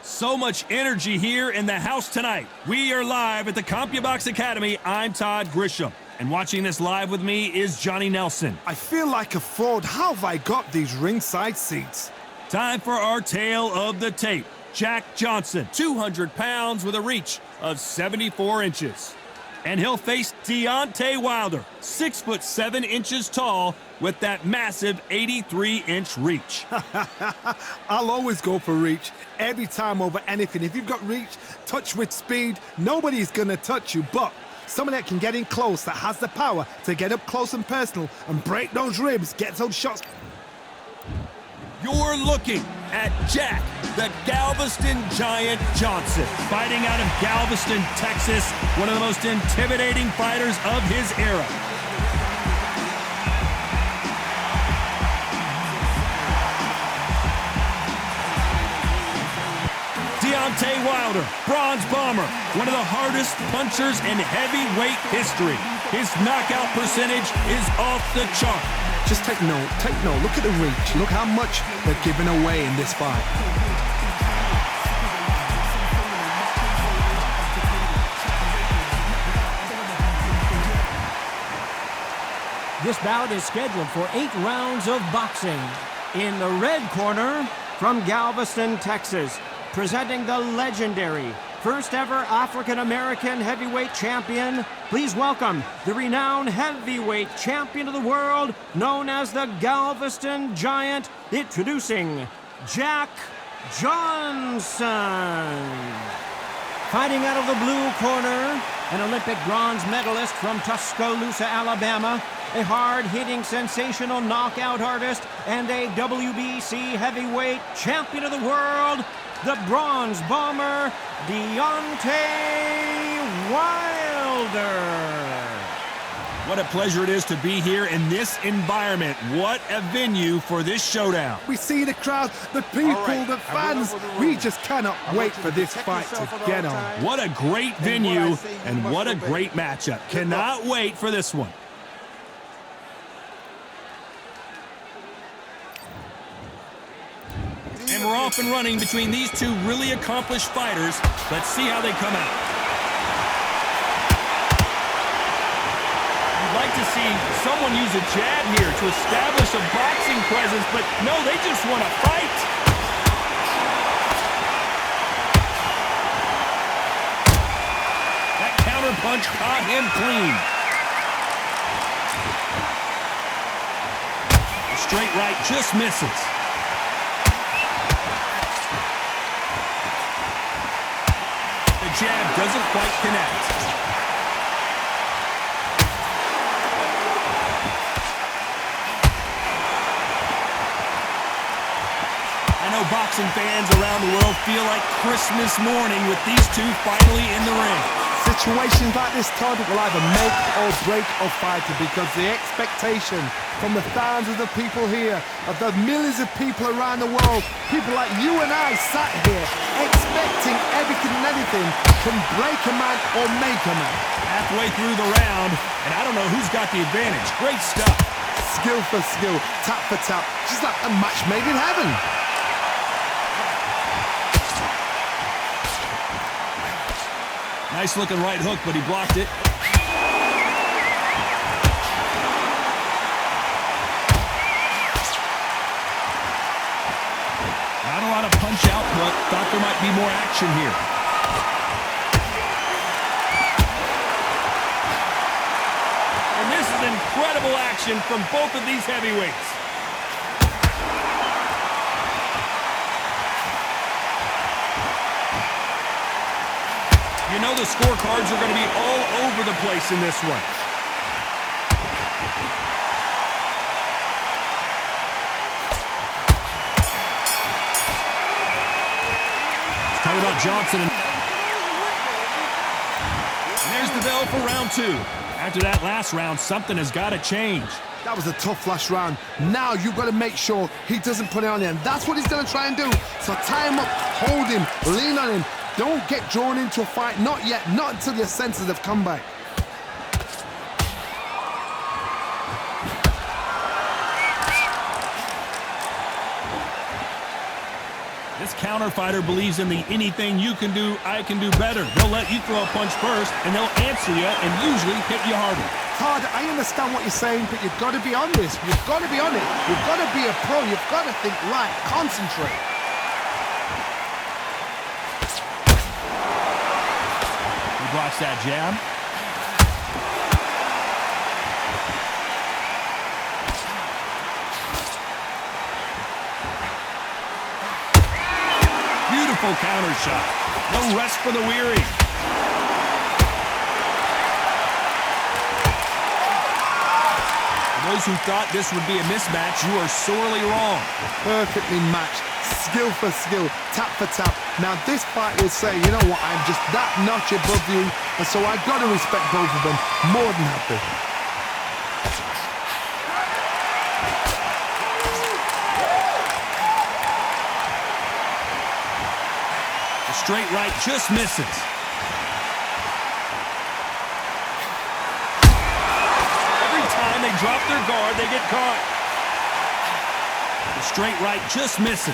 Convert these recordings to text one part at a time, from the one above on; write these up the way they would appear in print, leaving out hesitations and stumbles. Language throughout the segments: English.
So much energy here in the house tonight. We are live at the CompuBox Academy. I'm Todd Grisham, and watching this live with me is Johnny Nelson. I feel like a fraud. How have I got these ringside seats? Time for our tale of the tape. Jack Johnson, 200 pounds with a reach of 74 inches. And he'll face Deontay Wilder, 6'7" tall, with that massive 83-inch reach. I'll always go for reach, every time over anything. If you've got reach, touch with speed, nobody's gonna touch you. But someone that can get in close, that has the power to get up close and personal and break those ribs, get those shots. You're looking at Jack, the Galveston Giant Johnson, fighting out of Galveston, Texas, one of the most intimidating fighters of his era. Deontay Wilder, bronze bomber, one of the hardest punchers in heavyweight history. His knockout percentage is off the chart. Just take note, look at the reach, look how much they're giving away in this fight. This bout is scheduled for 8 rounds of boxing. In the red corner, from Galveston, Texas, presenting the legendary first ever African-American heavyweight champion, please welcome the renowned heavyweight champion of the world, known as the Galveston Giant, introducing Jack Johnson. Fighting out of the blue corner, an Olympic bronze medalist from Tuscaloosa, Alabama, a hard-hitting, sensational knockout artist, and a WBC heavyweight champion of the world, the bronze bomber, Deontay Wilder. What a pleasure it is to be here in this environment. What a venue for this showdown. We see the crowd, the people, the fans. We just cannot wait for this fight to get on. What a great venue and what a great matchup. Cannot wait for this one. And we're off and running between these two really accomplished fighters. Let's see how they come out. You'd like to see someone use a jab here to establish a boxing presence, but no, they just want to fight. That counter punch caught him clean. The straight right just misses. Jab doesn't quite connect. I know boxing fans around the world feel like Christmas morning with these two finally in the ring. Situations like this, Todd, will either make or break a fighter, because the expectation from the thousands of people here, of the millions of people around the world, people like you and I sat here expecting everything and anything can break a man or make a man. Halfway through the round, and I don't know who's got the advantage. Great stuff. Skill for skill, tap for tap, just like a match made in heaven. Nice looking right hook, but he blocked it. Not a lot of punch output. Thought there might be more action here. And this is incredible action from both of these heavyweights. You know the scorecards are going to be all over the place in this one. Let's talk about Johnson. And there's the bell for round 2. After that last round, something has got to change. That was a tough last round. Now you've got to make sure he doesn't put it on him. That's what he's going to try and do. So tie him up, hold him, lean on him. Don't get drawn into a fight, not yet, not until your senses have come back. This counter fighter believes in the anything you can do, I can do better. They'll let you throw a punch first, and they'll answer you and usually hit you harder. Todd, I understand what you're saying, but you've got to be on this. You've got to be on it. You've got to be a pro. You've got to think right. Concentrate. He blocks that jab. Beautiful counter shot. No rest for the weary. For those who thought this would be a mismatch, you are sorely wrong. Perfectly matched. Skill for skill. Tap for tap. Now this fight will say, you know what, I'm just that notch above you, and so I've got to respect both of them. More than happy. Straight right just misses. Every time they drop their guard, they get caught. The straight right just misses.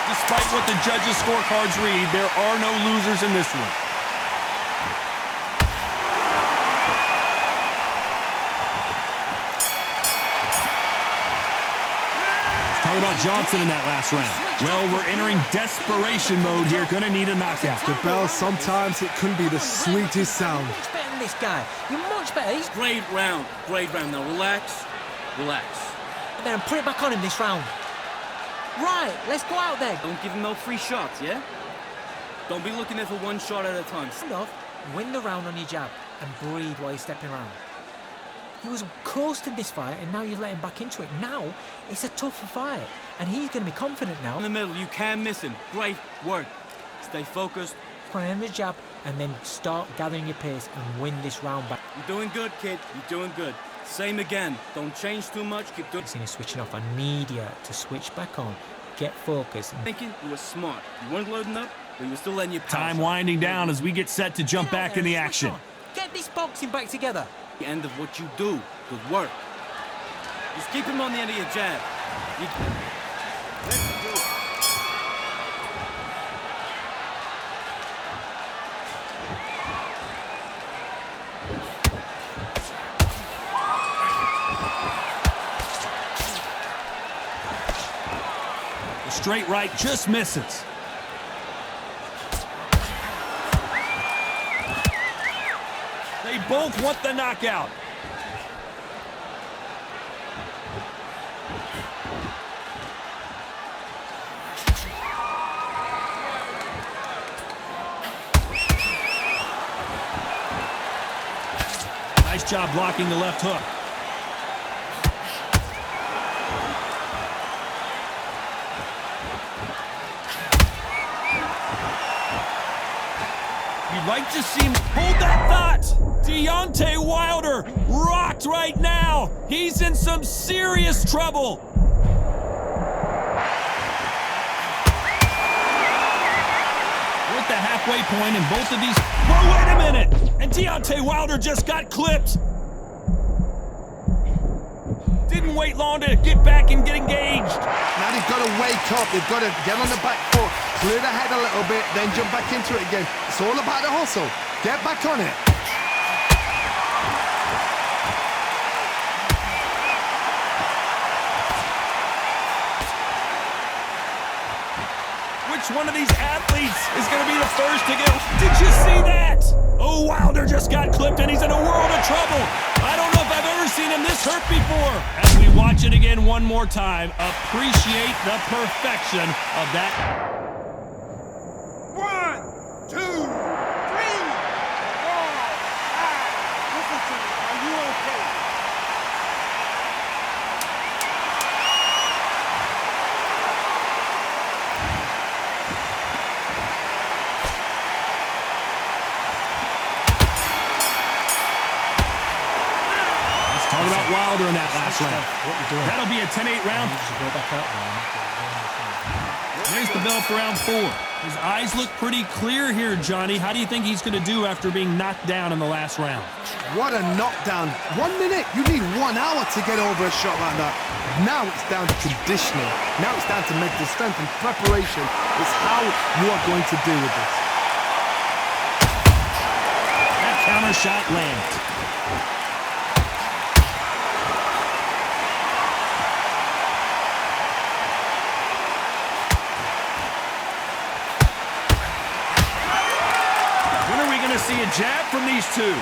Despite what the judges' scorecards read, there are no losers in this one. Talk about Johnson in that last round. Well, we're entering desperation mode here. Gonna need a knockout. The bell, sometimes it can be the sweetest sound. Much better than this guy. You're much better. He's Great round. Great round. Now relax. Relax. better and put it back on him this round. Right, let's go out there. Don't give him no free shots, yeah? Don't be looking there for one shot at a time. Stand off, win the round on your jab, and breathe while you're stepping around. He was close to this fight, and now you're letting him back into it. Now, it's a tougher fight, and he's going to be confident now. In the middle, you can't miss him. Great work. Stay focused. Play on the jab, and then start gathering your pace and win this round back. You're doing good, kid. You're doing good. Same again. Don't change too much. Keep doing. You're switching off. I need you to switch back on. Get focused. Thinking you were smart. You weren't loading up, but you were still letting your Time winding down as we get set to jump back in the action. Get this boxing back together. The end of what you do. Good work. Just keep him on the end of your jab. Let's do it. The straight right just misses. They both want the knockout. Nice job blocking the left hook. You'd like to see him hold that thought. Deontay Wilder rocked right now. He's in some serious trouble. We're at the halfway point in both of these. Whoa, wait a minute. And Deontay Wilder just got clipped. Didn't wait long to get back and get engaged. Now they've got to wake up. They've got to get on the back foot, clear the head a little bit, then jump back into it again. It's all about the hustle. Get back on it. Which one of these athletes is going to be the first to get... Did you see that? Oh, Wilder just got clipped and he's in a world of trouble. I don't know if I've ever seen him this hurt before. As we watch it again one more time, appreciate the perfection of that. 1, 2, 3, 4, 5. Listen to me. Are you okay? Talk about Wilder in that last round. What you doing? That'll be a 10-8 round. You should go back out there. There's the bell for round 4. His eyes look pretty clear here, Johnny. How do you think he's going to do after being knocked down in the last round? What a knockdown. 1 minute, you need 1 hour to get over a shot like that. Now it's down to conditioning. Now it's down to mental strength and preparation. It's how you are going to deal with this. That counter shot lands. When are we going to see a jab from these two?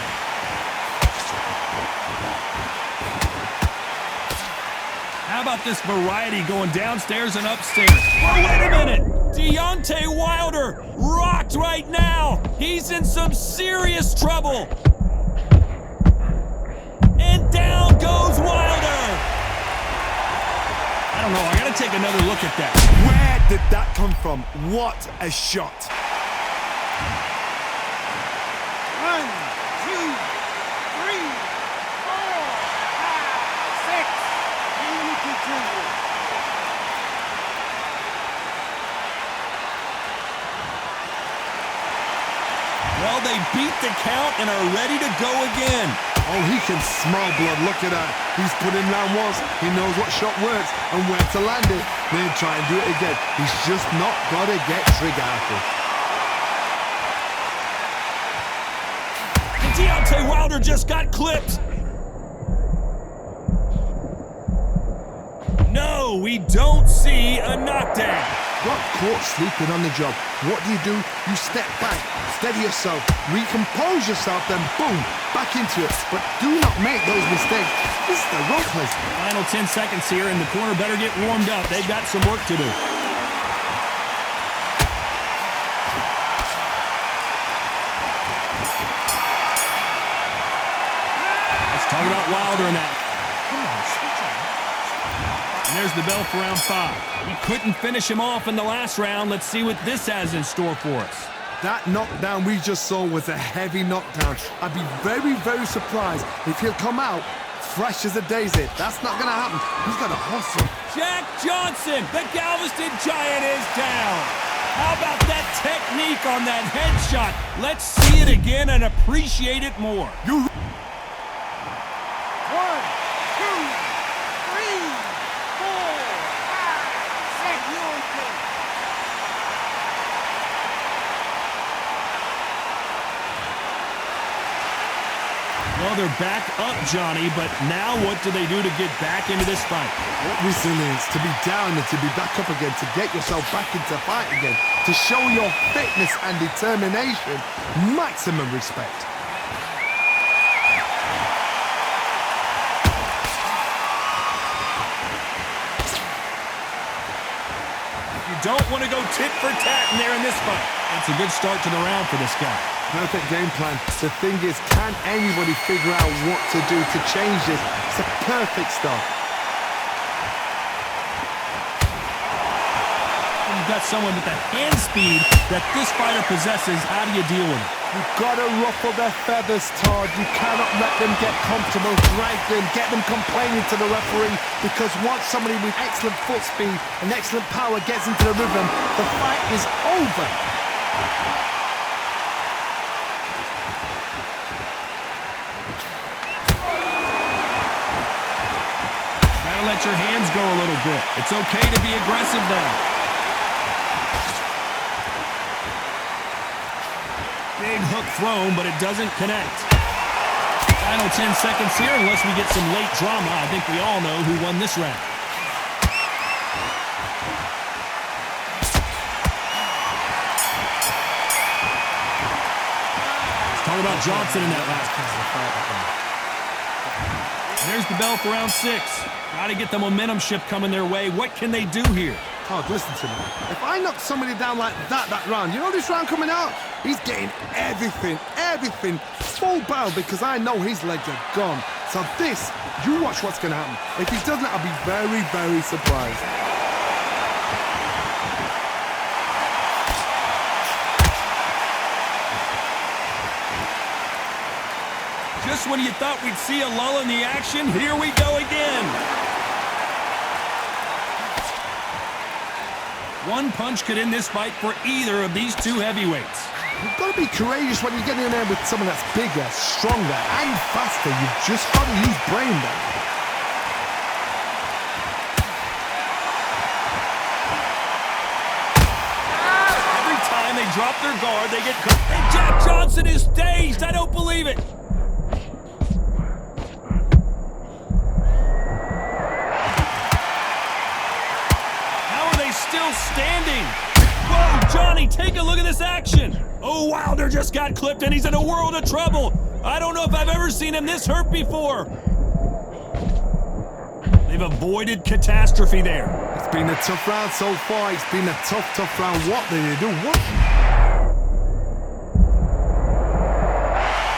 How about this variety going downstairs and upstairs? Oh, wait a minute! Deontay Wilder rocked right now! He's in some serious trouble! And down goes Wilder! I don't know, I gotta take another look at that. Where did that come from? What a shot. 1, 2, 3, 4, 5, 6. Can you continue? Well, they beat the count and are ready to go again. Oh, he can smell blood. Look at that. He's put in round once. He knows what shot works and where to land it. Then try and do it again. He's just not got to get trigger happy. And Deontay Wilder just got clipped. No, we don't see a knockdown. Got caught sleeping on the job. What do? You step back, steady yourself, recompose yourself, then boom, back into it. But do not make those mistakes. This is the ruthless. Final 10 seconds here, and the corner better get warmed up. They've got some work to do. Let's talk about Wilder in that. And there's the bell for round 5. He couldn't finish him off in the last round. Let's see what this has in store for us. That knockdown we just saw was a heavy knockdown. I'd be very, very surprised if he'll come out fresh as a daisy. That's not going to happen. He's got to hustle. Jack Johnson, the Galveston Giant, is down. How about that technique on that headshot? Let's see it again and appreciate it more. 1, 2, 3, 4, 5, 6. You okay? Well, they're back up, Johnny, but now what do they do to get back into this fight? What resilience to be down and to be back up again, to get yourself back into fight again, to show your fitness and determination. Maximum respect. You don't want to go tit for tat in there in this fight. It's a good start to the round for this guy. Perfect game plan. The thing is, can anybody figure out what to do to change this? It's a perfect start. You've got someone with the hand speed that this fighter possesses. How do you deal with it? You've got to ruffle their feathers, Todd. You cannot let them get comfortable, drag them, get them complaining to the referee, because once somebody with excellent foot speed and excellent power gets into the rhythm, the fight is over. Gotta let your hands go a little bit. It's okay to be aggressive now. Big hook thrown, but it doesn't connect. Final 10 seconds here, unless we get some late drama. I think we all know who won this round. Let's talk about Johnson in that last fight. There's the bell for round 6. Got to get the momentum shift coming their way. What can they do here? Todd, listen to me. If I knock somebody down like that round, you know this round coming out? He's getting everything, full barrel, because I know his legs are gone. So this, you watch what's going to happen. If he doesn't, I'll be very, very surprised. Just when you thought we'd see a lull in the action, here we go again. One punch could end this fight for either of these two heavyweights. You've got to be courageous when you get in there with someone that's bigger, stronger, and faster. You've just got to use brain there. Every time they drop their guard, they get caught. And Jack Johnson is dazed. I don't believe it. How are they still standing? Whoa, Johnny, take a look at this action. Oh, Wilder just got clipped and he's in a world of trouble. I don't know if I've ever seen him this hurt before. They've avoided catastrophe there. It's been a tough round so far. It's been a tough round. What did he do? What?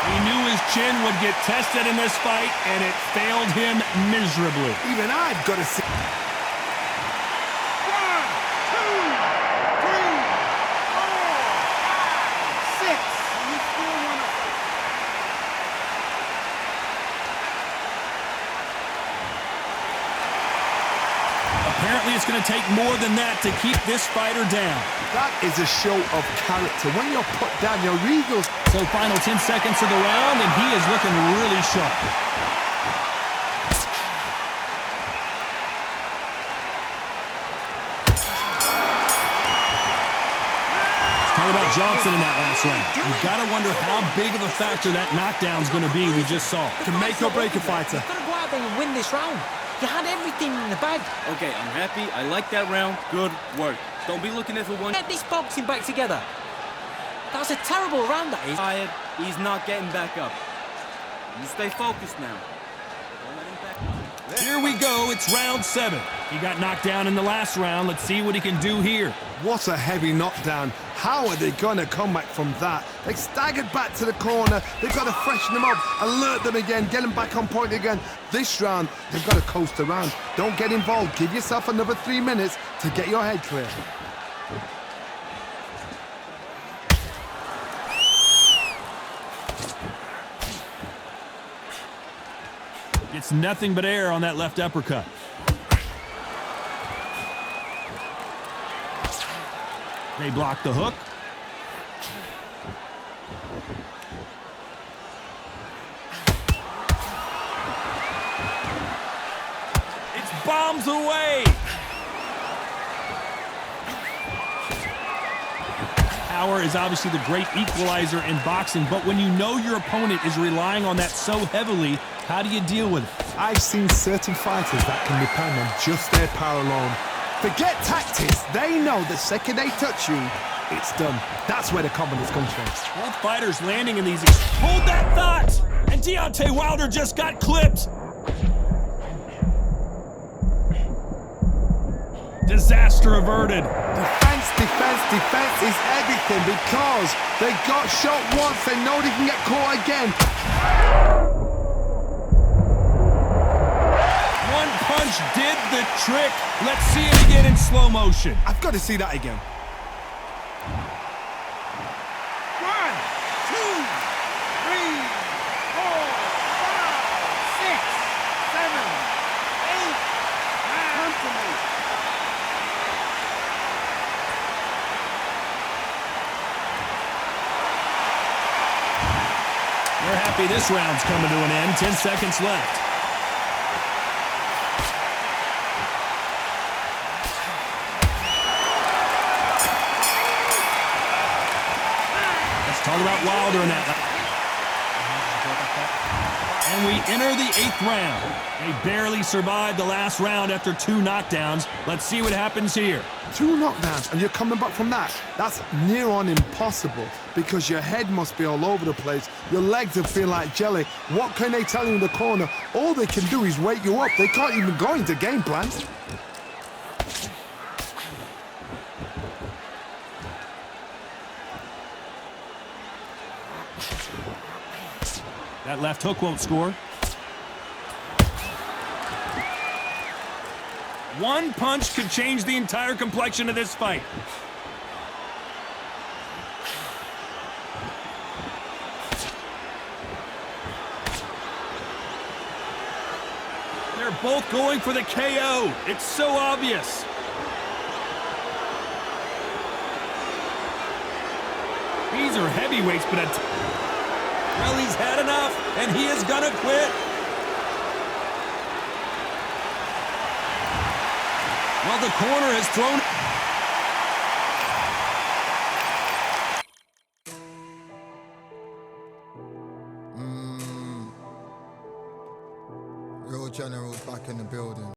He knew his chin would get tested in this fight, and it failed him miserably. Even I've got to see. Apparently, it's going to take more than that to keep this fighter down. That is a show of character. When you're put down, your egos. So final 10 seconds of the round, and he is looking really sharp. Talk about Johnson in that last round. You've got to wonder how big of a factor that knockdown's going to be we just saw. To make or break a fighter. You've got to go out there and win this round. You had everything in the bag. Okay, I'm happy. I like that round. Good work. Don't be looking at for one. Get this boxing back together. That was a terrible round, that is. Tired. He's not getting back up. You stay focused now. Don't let him back up. Here we go. It's round 7. He got knocked down in the last round. Let's see what he can do here. What a heavy knockdown. How are they going to come back from that? They staggered back to the corner. They've got to freshen them up, alert them again, get them back on point again. This round, they've got to coast around. Don't get involved. Give yourself another 3 minutes to get your head clear. It's nothing but air on that left uppercut. They block the hook. It's bombs away. Power is obviously the great equalizer in boxing, but when you know your opponent is relying on that so heavily, how do you deal with it? I've seen certain fighters that can depend on just their power alone. Forget tactics. They know the second they touch you, it's done. That's where the confidence comes from. Both fighters landing in these. Hold that thought! And Deontay Wilder just got clipped. Disaster averted. Defense is everything because they got shot once. They know they can get caught again. One punch did the trick. Let's see it again in slow motion. I've got to see that again. 1, 2, 3, 4, 5, 6, 7, 8. Come to me. We're happy this round's coming to an end. 10 seconds left. Talk about Wilder in that. And we enter the 8th round. They barely survived the last round after 2 knockdowns. Let's see what happens here. 2 knockdowns and you're coming back from that. That's near on impossible because your head must be all over the place. Your legs will feel like jelly. What can they tell you in the corner? All they can do is wake you up. They can't even go into game plans. That left hook won't score. One punch could change the entire complexion of this fight. They're both going for the KO. It's so obvious. These are heavyweights, but well, he's had enough, and he is gonna quit. Well, the corner has thrown. Real General's back in the building.